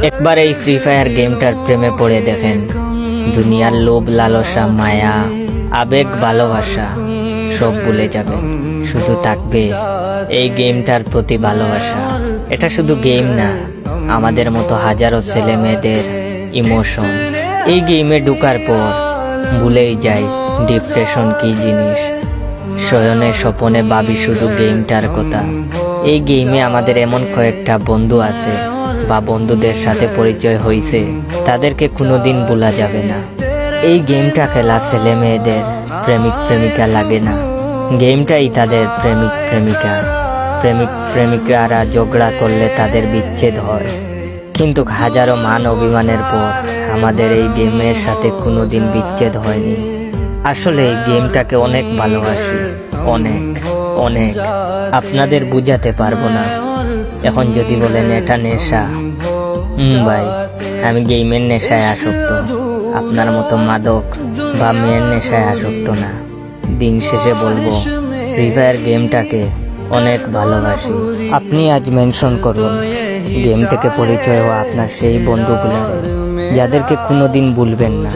একবার এই free fire গেমটার প্রেমে পড়ে দেখেন। দুনিয়ার লোভ, লালসা, মায়া, আবেগ, ভালোবাসা সব ভুলে যাবে, শুধু থাকবে এই গেমটার প্রতি ভালোবাসা। এটা শুধু গেম না, আমাদের মতো হাজারো ছেলে মেয়েদের ইমোশন। এই গেমে ঢুকার পর ভুলেই যাই ডিপ্রেশন কি জিনিস। শয়নে স্বপনে ভাবি শুধু গেমটার কথা। এই গেমে আমাদের এমন কয়েকটা বন্ধু আছে বা বন্ধুদের সাথে পরিচয় হয়েছে, তাদেরকে কোনোদিন ভোলা যাবে না। এই গেমটা খেলা ছেলে মেয়েদের প্রেমিক প্রেমিকা লাগে না, গেমটাই তাদের প্রেমিক প্রেমিকা। প্রেমিক প্রেমিকারা ঝগড়া করলে তাদের বিচ্ছেদ হয়, কিন্তু হাজারো মান অভিমানের পর আমাদের এই গেমের সাথে কোনোদিন বিচ্ছেদ হয়নি। আসলে এই গেমটাকে অনেক ভালোবাসি, অনেক অনেক। আপনাদের বুঝাতে পারবো না। এখন যদি বলেন এটা নেশা, ভাই আমি গেমের নেশায় আসক্ত, আপনার মতো মাদক বা মেয়ের নেশায় আসক্ত না। দিন শেষে বলবো ফ্রি ফায়ার গেমটাকে অনেক ভালোবাসি। আপনি আজ মেনশন করুন গেম থেকে পরিচয় হওয়া আপনার সেই বন্ধুগুলারে, যাদেরকে কোনোদিন ভুলবেন না।